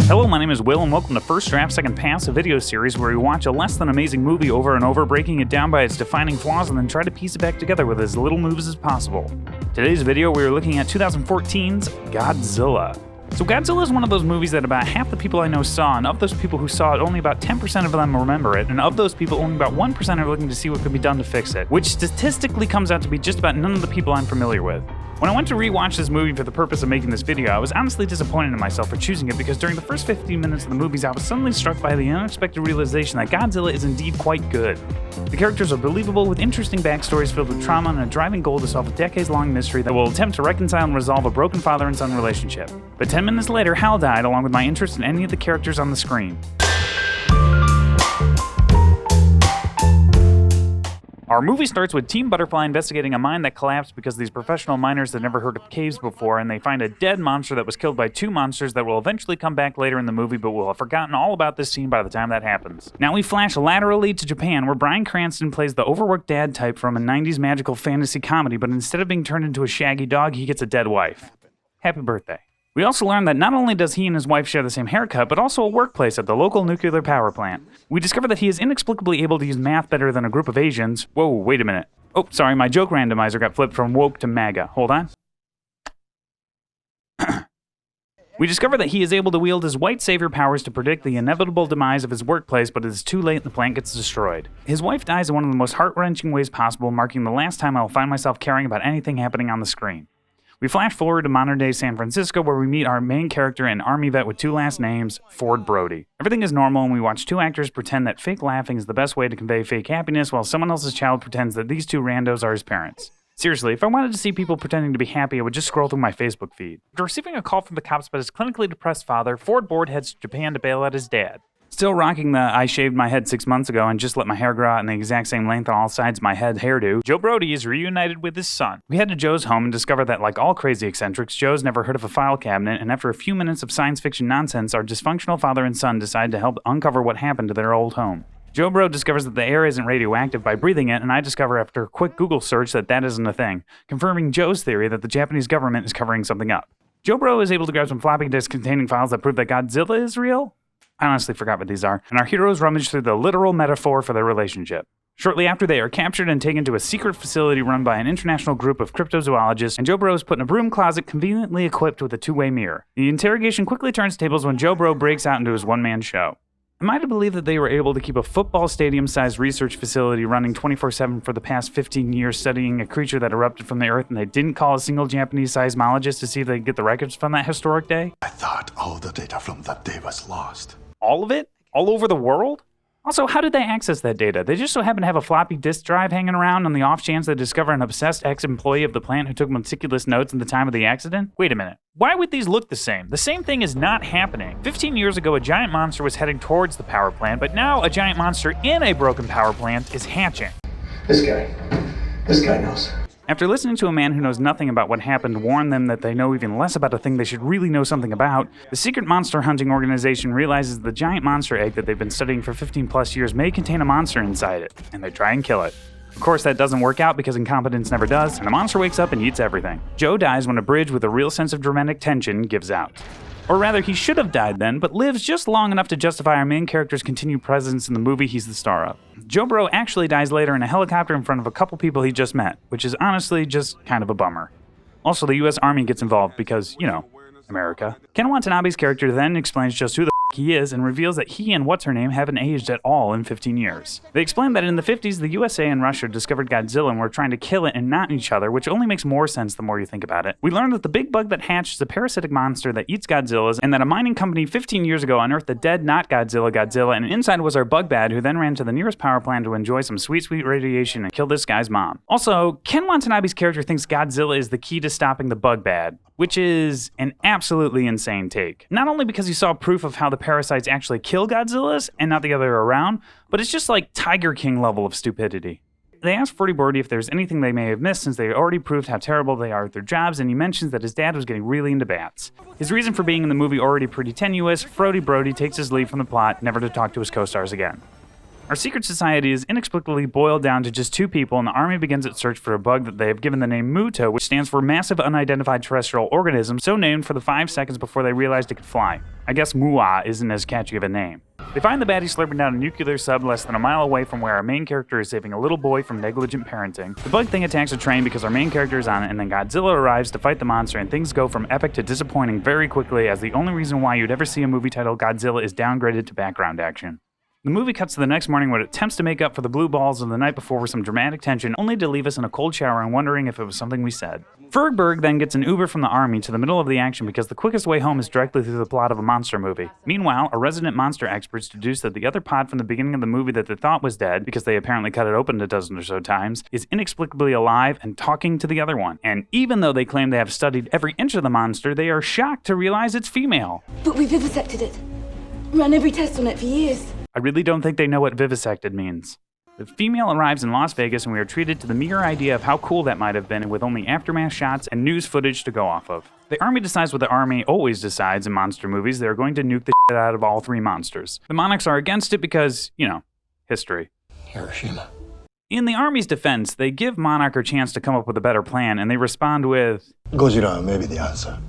Hello, my name is Will, and welcome to First Draft Second Pass, a video series where we watch a less than amazing movie over and over, breaking it down by its defining flaws and then try to piece it back together with as little moves as possible. Today's video, we are looking at 2014's Godzilla. So Godzilla is one of those movies that about half the people I know saw, and of those people who saw it, only about 10% of them remember it, and of those people, only about 1% are looking to see what could be done to fix it, which statistically comes out to be just about none of the people I'm familiar with. When I went to rewatch this movie for the purpose of making this video, I was honestly disappointed in myself for choosing it because during the first 15 minutes of the movies, I was suddenly struck by the unexpected realization that Godzilla is indeed quite good. The characters are believable with interesting backstories filled with trauma and a driving goal to solve a decades-long mystery that will attempt to reconcile and resolve a broken father and son relationship. But 10 minutes later, Hal died along with my interest in any of the characters on the screen. Our movie starts with Team Butterfly investigating a mine that collapsed because these professional miners had never heard of caves before, and they find a dead monster that was killed by two monsters that will eventually come back later in the movie, but we'll have forgotten all about this scene by the time that happens. Now we flash laterally to Japan, where Bryan Cranston plays the overworked dad type from a 90s magical fantasy comedy, but instead of being turned into a shaggy dog, he gets a dead wife. Happy birthday. We also learn that not only does he and his wife share the same haircut, but also a workplace at the local nuclear power plant. We discover that he is inexplicably able to use math better than a group of Asians. Whoa, wait a minute. Oh, sorry, my joke randomizer got flipped from woke to MAGA. Hold on. We discover that he is able to wield his white savior powers to predict the inevitable demise of his workplace, but it is too late and the plant gets destroyed. His wife dies in one of the most heart-wrenching ways possible, marking the last time I will find myself caring about anything happening on the screen. We flash forward to modern-day San Francisco, where we meet our main character, an army vet with two last names, Ford Brody. Everything is normal, and we watch two actors pretend that fake laughing is the best way to convey fake happiness, while someone else's child pretends that these two randos are his parents. Seriously, if I wanted to see people pretending to be happy, I would just scroll through my Facebook feed. After receiving a call from the cops about his clinically depressed father, Ford Board heads to Japan to bail out his dad. Still rocking the I shaved my head 6 months ago and just let my hair grow out in the exact same length on all sides of my head hairdo, Joe Brody is reunited with his son. We head to Joe's home and discover that, like all crazy eccentrics, Joe's never heard of a file cabinet, and after a few minutes of science fiction nonsense, our dysfunctional father and son decide to help uncover what happened to their old home. Joe Bro discovers that the air isn't radioactive by breathing it, and I discover after a quick Google search that that isn't a thing, confirming Joe's theory that the Japanese government is covering something up. Joe Bro is able to grab some floppy disks containing files that prove that Godzilla is real? I honestly forgot what these are, and our heroes rummage through the literal metaphor for their relationship. Shortly after, they are captured and taken to a secret facility run by an international group of cryptozoologists, and Joe Bro is put in a broom closet conveniently equipped with a two-way mirror. The interrogation quickly turns tables when Joe Bro breaks out into his one-man show. Am I to believe that they were able to keep a football stadium-sized research facility running 24/7 for the past 15 years studying a creature that erupted from the earth, and they didn't call a single Japanese seismologist to see if they could get the records from that historic day? I thought all the data from that day was lost. All of it? All over the world? Also, how did they access that data? They just so happen to have a floppy disk drive hanging around on the off chance they discover an obsessed ex-employee of the plant who took meticulous notes at the time of the accident? Wait a minute. Why would these look the same? The same thing is not happening. 15 years ago, a giant monster was heading towards the power plant, but now a giant monster in a broken power plant is hatching. This guy knows. After listening to a man who knows nothing about what happened warn them that they know even less about a thing they should really know something about, the secret monster hunting organization realizes the giant monster egg that they've been studying for 15 plus years may contain a monster inside it, and they try and kill it. Of course, that doesn't work out because incompetence never does, and the monster wakes up and eats everything. Joe dies when a bridge with a real sense of dramatic tension gives out. Or rather, he should have died then, but lives just long enough to justify our main character's continued presence in the movie he's the star of. Joe Bro actually dies later in a helicopter in front of a couple people he just met, which is honestly just kind of a bummer. Also, the US Army gets involved because, you know, America. Ken Watanabe's character then explains just who the he is and reveals that he and what's-her-name haven't aged at all in 15 years. They explain that in the 50s, the USA and Russia discovered Godzilla and were trying to kill it and not each other, which only makes more sense the more you think about it. We learn that the big bug that hatched is a parasitic monster that eats Godzillas, and that a mining company 15 years ago unearthed the dead, not Godzilla, and inside was our bug bad, who then ran to the nearest power plant to enjoy some sweet radiation and kill this guy's mom. Also, Ken Watanabe's character thinks Godzilla is the key to stopping the bug bad, which is an absolutely insane take. Not only because he saw proof of how the parasites actually kill Godzillas and not the other way around, but it's just like Tiger King level of stupidity. They ask Freddy Brody if there's anything they may have missed since they already proved how terrible they are at their jobs, and he mentions that his dad was getting really into bats. His reason for being in the movie already pretty tenuous, Freddy Brody takes his leave from the plot, never to talk to his co-stars again. Our secret society is inexplicably boiled down to just two people, and the army begins its search for a bug that they have given the name Muto, which stands for Massive Unidentified Terrestrial Organism, so named for the 5 seconds before they realized it could fly. I guess Mua isn't as catchy of a name. They find the baddie slurping down a nuclear sub less than a mile away from where our main character is saving a little boy from negligent parenting. The bug thing attacks a train because our main character is on it, and then Godzilla arrives to fight the monster, and things go from epic to disappointing very quickly, as the only reason why you'd ever see a movie titled Godzilla is downgraded to background action. The movie cuts to the next morning where it attempts to make up for the blue balls of the night before with some dramatic tension, only to leave us in a cold shower and wondering if it was something we said. Fergberg then gets an Uber from the army to the middle of the action because the quickest way home is directly through the plot of a monster movie. Meanwhile, our resident monster experts deduce that the other pod from the beginning of the movie that they thought was dead, because they apparently cut it open a dozen or so times, is inexplicably alive and talking to the other one. And even though they claim they have studied every inch of the monster, they are shocked to realize it's female. But we vivisected it. Ran every test on it for years. I really don't think they know what vivisected means. The female arrives in Las Vegas and we are treated to the meager idea of how cool that might have been with only aftermath shots and news footage to go off of. The army decides what the army always decides in monster movies. They're going to nuke the shit out of all 3 monsters. The monarchs are against it because, history. Hiroshima. In the army's defense, they give Monarch a chance to come up with a better plan, and they respond with, Godzilla may be the answer.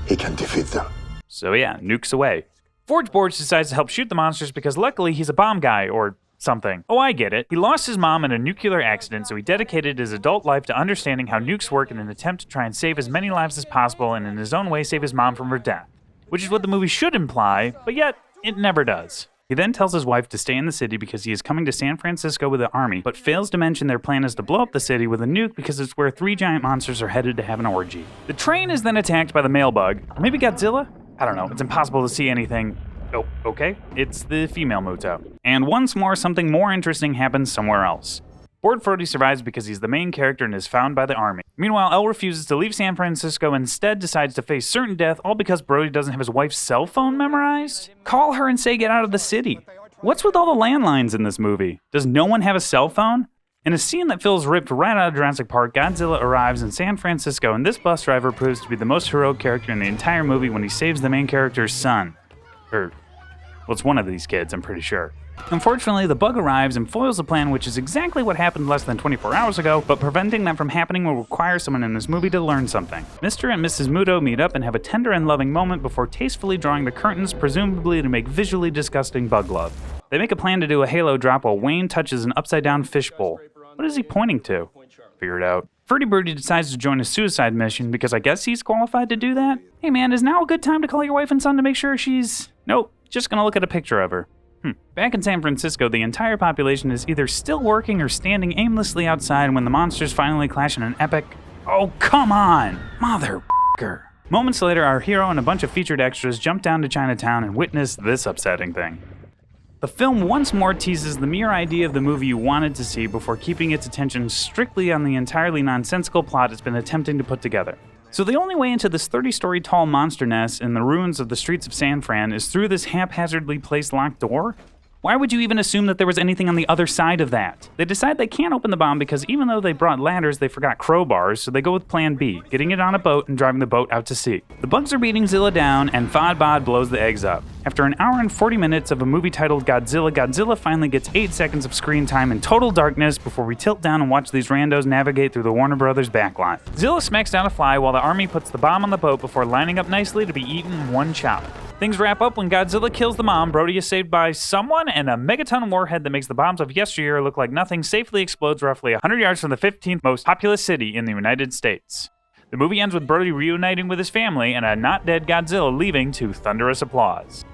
He can defeat them. so yeah, nukes away. Forge Borge decides to help shoot the monsters because luckily he's a bomb guy, or something. Oh, I get it. He lost his mom in a nuclear accident, so he dedicated his adult life to understanding how nukes work in an attempt to try and save as many lives as possible and in his own way save his mom from her death. Which is what the movie should imply, but yet, it never does. He then tells his wife to stay in the city because he is coming to San Francisco with the army, but fails to mention their plan is to blow up the city with a nuke because it's where 3 giant monsters are headed to have an orgy. The train is then attacked by the male bug, or maybe Godzilla? I don't know, it's impossible to see anything. Oh, okay, it's the female Muto. And once more, something more interesting happens somewhere else. Bored Frody survives because he's the main character and is found by the army. Meanwhile, Elle refuses to leave San Francisco and instead decides to face certain death, all because Brody doesn't have his wife's cell phone memorized? Call her and say get out of the city. What's with all the landlines in this movie? Does no one have a cell phone? In a scene that feels ripped right out of Jurassic Park, Godzilla arrives in San Francisco, and this bus driver proves to be the most heroic character in the entire movie when he saves the main character's son. Well, it's one of these kids, I'm pretty sure. Unfortunately, the bug arrives and foils the plan, which is exactly what happened less than 24 hours ago, but preventing that from happening will require someone in this movie to learn something. Mr. and Mrs. Muto meet up and have a tender and loving moment before tastefully drawing the curtains, presumably to make visually disgusting bug love. They make a plan to do a halo drop while Wayne touches an upside-down fishbowl. What is he pointing to? Figure it out. Ferdy Birdie decides to join a suicide mission because I guess he's qualified to do that? Hey man, is now a good time to call your wife and son to make sure she's... Nope, just gonna look at a picture of her. Back in San Francisco, the entire population is either still working or standing aimlessly outside when the monsters finally clash in an epic... Oh, come on! Motherfucker. Moments later, our hero and a bunch of featured extras jump down to Chinatown and witness this upsetting thing. The film once more teases the mere idea of the movie you wanted to see before keeping its attention strictly on the entirely nonsensical plot it's been attempting to put together. So the only way into this 30-story tall monster nest in the ruins of the streets of San Fran is through this haphazardly placed locked door? Why would you even assume that there was anything on the other side of that? They decide they can't open the bomb because even though they brought ladders, they forgot crowbars, so they go with plan B, getting it on a boat and driving the boat out to sea. The bugs are beating Zilla down, and Fodbod blows the eggs up. After an hour and 40 minutes of a movie titled Godzilla, Godzilla finally gets 8 seconds of screen time in total darkness before we tilt down and watch these randos navigate through the Warner Brothers backlot. Zilla smacks down a fly while the army puts the bomb on the boat before lining up nicely to be eaten in one chop. Things wrap up when Godzilla kills the mom, Brody is saved by someone, and a megaton warhead that makes the bombs of yesteryear look like nothing safely explodes roughly 100 yards from the 15th most populous city in the United States. The movie ends with Brody reuniting with his family and a not-dead Godzilla leaving to thunderous applause.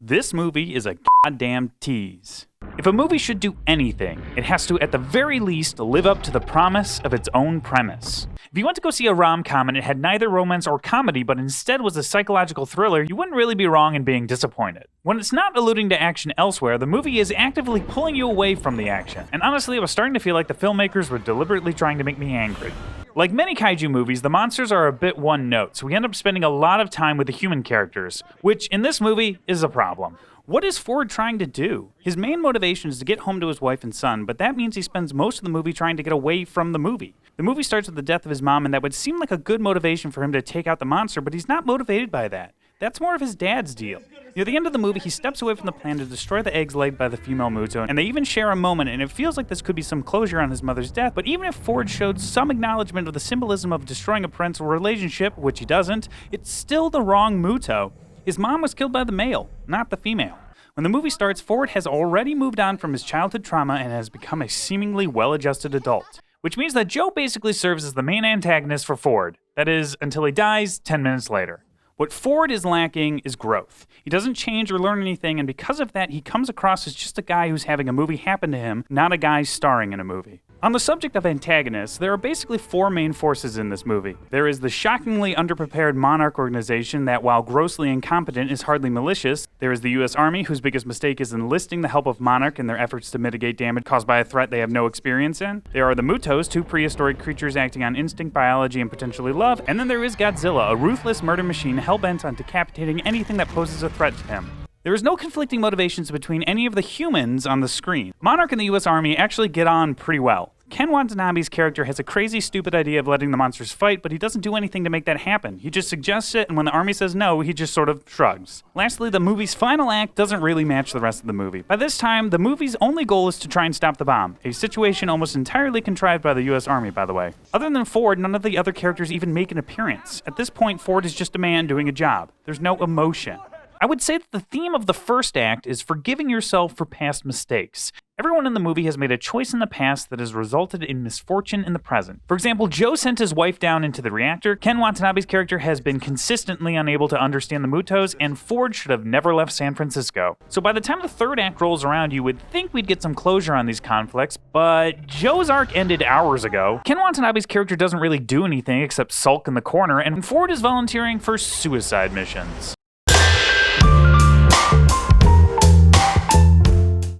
This movie is a goddamn tease. If a movie should do anything, it has to, at the very least, live up to the promise of its own premise. If you went to go see a rom-com and it had neither romance or comedy, but instead was a psychological thriller, you wouldn't really be wrong in being disappointed. When it's not alluding to action elsewhere, the movie is actively pulling you away from the action. And honestly, I was starting to feel like the filmmakers were deliberately trying to make me angry. Like many kaiju movies, the monsters are a bit one-note, so we end up spending a lot of time with the human characters, which in this movie is a problem. What is Ford trying to do? His main motivation is to get home to his wife and son, but that means he spends most of the movie trying to get away from the movie. The movie starts with the death of his mom, and that would seem like a good motivation for him to take out the monster, but he's not motivated by that. That's more of his dad's deal. Near the end of the movie, he steps away from the plan to destroy the eggs laid by the female Muto, and they even share a moment, and it feels like this could be some closure on his mother's death, but even if Ford showed some acknowledgement of the symbolism of destroying a parental relationship, which he doesn't, it's still the wrong Muto. His mom was killed by the male, not the female. When the movie starts, Ford has already moved on from his childhood trauma and has become a seemingly well-adjusted adult, which means that Joe basically serves as the main antagonist for Ford. That is, until he dies 10 minutes later. What Ford is lacking is growth. He doesn't change or learn anything, and because of that, he comes across as just a guy who's having a movie happen to him, not a guy starring in a movie. On the subject of antagonists, there are basically four main forces in this movie. There is the shockingly underprepared Monarch organization that, while grossly incompetent, is hardly malicious. There is the US Army, whose biggest mistake is enlisting the help of Monarch in their efforts to mitigate damage caused by a threat they have no experience in. There are the Mutos, two prehistoric creatures acting on instinct, biology, and potentially love. And then there is Godzilla, a ruthless murder machine hell-bent on decapitating anything that poses a threat to him. There is no conflicting motivations between any of the humans on the screen. Monarch and the US Army actually get on pretty well. Ken Watanabe's character has a crazy, stupid idea of letting the monsters fight, but he doesn't do anything to make that happen. He just suggests it, and when the army says no, he just sort of shrugs. Lastly, the movie's final act doesn't really match the rest of the movie. By this time, the movie's only goal is to try and stop the bomb, a situation almost entirely contrived by the US Army, by the way. Other than Ford, none of the other characters even make an appearance. At this point, Ford is just a man doing a job. There's no emotion. I would say that the theme of the first act is forgiving yourself for past mistakes. Everyone in the movie has made a choice in the past that has resulted in misfortune in the present. For example, Joe sent his wife down into the reactor, Ken Watanabe's character has been consistently unable to understand the Mutos, and Ford should have never left San Francisco. So by the time the third act rolls around, you would think we'd get some closure on these conflicts, but Joe's arc ended hours ago. Ken Watanabe's character doesn't really do anything except sulk in the corner, and Ford is volunteering for suicide missions.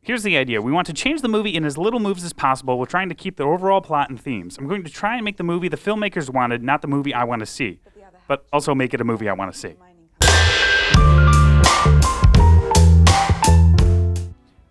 Here's the idea. We want to change the movie in as little moves as possible while trying to keep the overall plot and themes. I'm going to try and make the movie the filmmakers wanted, not the movie I want to see. But also make it a movie I want to see.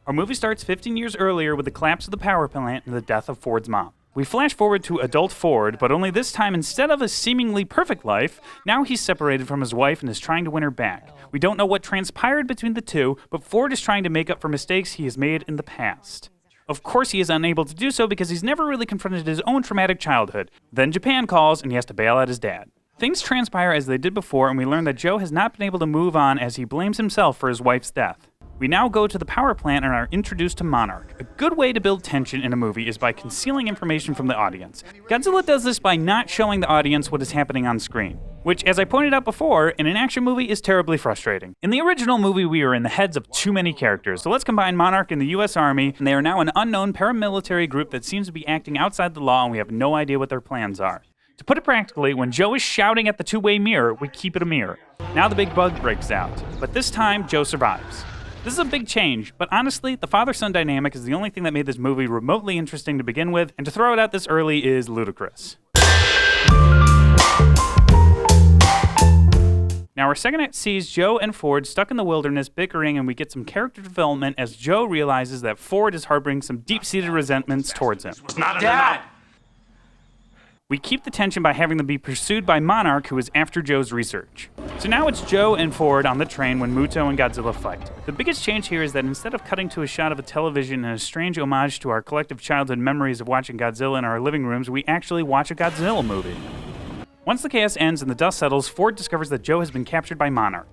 Our movie starts 15 years earlier with the collapse of the power plant and the death of Ford's mom. We flash forward to adult Ford, but only this time, instead of a seemingly perfect life, now he's separated from his wife and is trying to win her back. We don't know what transpired between the two, but Ford is trying to make up for mistakes he has made in the past. Of course, he is unable to do so because he's never really confronted his own traumatic childhood. Then Japan calls, and he has to bail out his dad. Things transpire as they did before, and we learn that Joe has not been able to move on as he blames himself for his wife's death. We now go to the power plant and are introduced to Monarch. A good way to build tension in a movie is by concealing information from the audience. Godzilla does this by not showing the audience what is happening on screen, which, as I pointed out before, in an action movie is terribly frustrating. In the original movie, we are in the heads of too many characters, so let's combine Monarch and the US Army, and they are now an unknown paramilitary group that seems to be acting outside the law, and we have no idea what their plans are. To put it practically, when Joe is shouting at the two-way mirror, we keep it a mirror. Now the big bug breaks out, but this time, Joe survives. This is a big change, but honestly, the father-son dynamic is the only thing that made this movie remotely interesting to begin with, and to throw it out this early is ludicrous. Now our second act sees Joe and Ford stuck in the wilderness bickering, and we get some character development as Joe realizes that Ford is harboring some deep-seated resentments towards him. Dad! We keep the tension by having them be pursued by Monarch, who is after Joe's research. So now it's Joe and Ford on the train when Muto and Godzilla fight. The biggest change here is that instead of cutting to a shot of a television and a strange homage to our collective childhood memories of watching Godzilla in our living rooms, we actually watch a Godzilla movie. Once the chaos ends and the dust settles, Ford discovers that Joe has been captured by Monarch.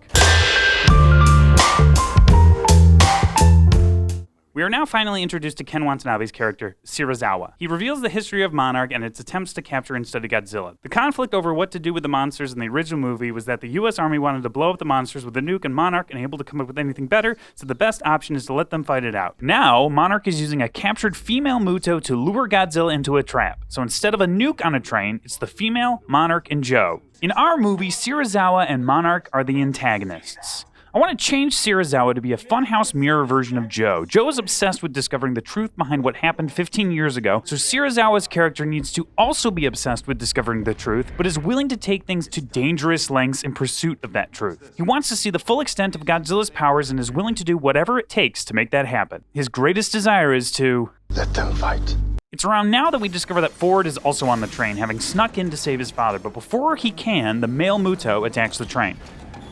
We are now finally introduced to Ken Watanabe's character, Serizawa. He reveals the history of Monarch and its attempts to capture and study Godzilla. The conflict over what to do with the monsters in the original movie was that the US Army wanted to blow up the monsters with a nuke, and Monarch, unable to come up with anything better, so the best option is to let them fight it out. Now, Monarch is using a captured female Muto to lure Godzilla into a trap. So instead of a nuke on a train, it's the female, Monarch, and Joe. In our movie, Serizawa and Monarch are the antagonists. I want to change Serizawa to be a funhouse mirror version of Joe. Joe is obsessed with discovering the truth behind what happened 15 years ago, so Serizawa's character needs to also be obsessed with discovering the truth, but is willing to take things to dangerous lengths in pursuit of that truth. He wants to see the full extent of Godzilla's powers and is willing to do whatever it takes to make that happen. His greatest desire is to Let them fight. It's around now that we discover that Ford is also on the train, having snuck in to save his father, but before he can, the male Muto attacks the train.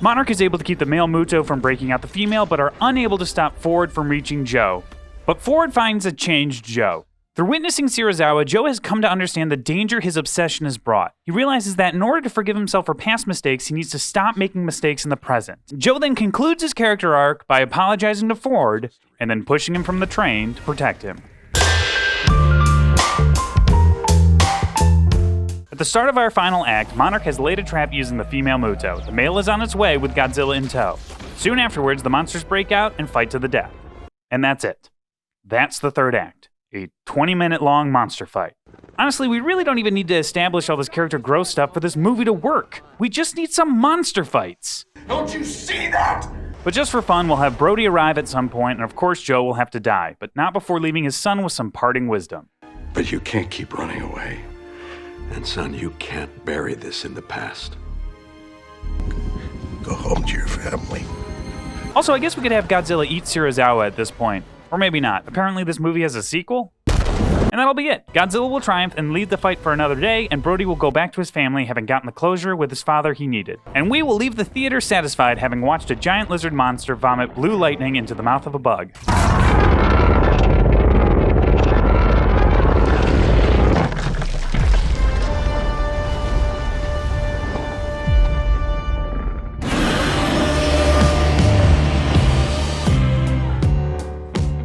Monarch is able to keep the male Muto from breaking out the female, but are unable to stop Ford from reaching Joe. But Ford finds a changed Joe. Through witnessing Shirazawa, Joe has come to understand the danger his obsession has brought. He realizes that in order to forgive himself for past mistakes, he needs to stop making mistakes in the present. Joe then concludes his character arc by apologizing to Ford, and then pushing him from the train to protect him. At the start of our final act, Monarch has laid a trap using the female Muto. The male is on its way with Godzilla in tow. Soon afterwards, the monsters break out and fight to the death. And that's it. That's the third act. A 20-minute long monster fight. Honestly, we really don't even need to establish all this character growth stuff for this movie to work. We just need some monster fights. Don't you see that? But just for fun, we'll have Brody arrive at some point, and of course Joe will have to die, but not before leaving his son with some parting wisdom. But you can't keep running away. And son, you can't bury this in the past. Go home to your family. Also, I guess we could have Godzilla eat Shirazawa at this point. Or maybe not. Apparently this movie has a sequel? And that'll be it. Godzilla will triumph and lead the fight for another day, and Brody will go back to his family having gotten the closure with his father he needed. And we will leave the theater satisfied having watched a giant lizard monster vomit blue lightning into the mouth of a bug.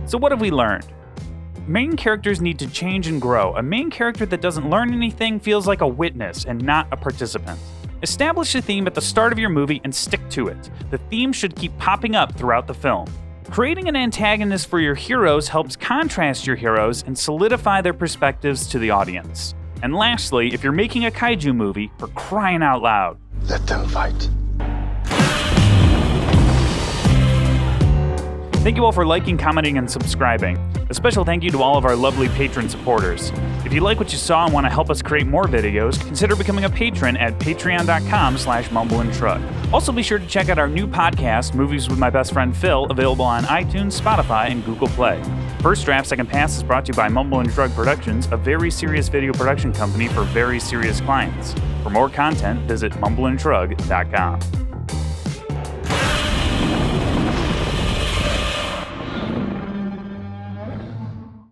So what have we learned? Main characters need to change and grow. A main character that doesn't learn anything feels like a witness and not a participant. Establish a theme at the start of your movie and stick to it. The theme should keep popping up throughout the film. Creating an antagonist for your heroes helps contrast your heroes and solidify their perspectives to the audience. And lastly, if you're making a kaiju movie, for crying out loud, Let them fight. Thank you all for liking, commenting, and subscribing. A special thank you to all of our lovely patron supporters. If you like what you saw and want to help us create more videos, consider becoming a patron at patreon.com/mumbleandtrug. Also be sure to check out our new podcast, Movies with My Best Friend Phil, available on iTunes, Spotify, and Google Play. First Draft, Second Pass is brought to you by Mumble and Drug Productions, a very serious video production company for very serious clients. For more content, visit mumbleandtrug.com.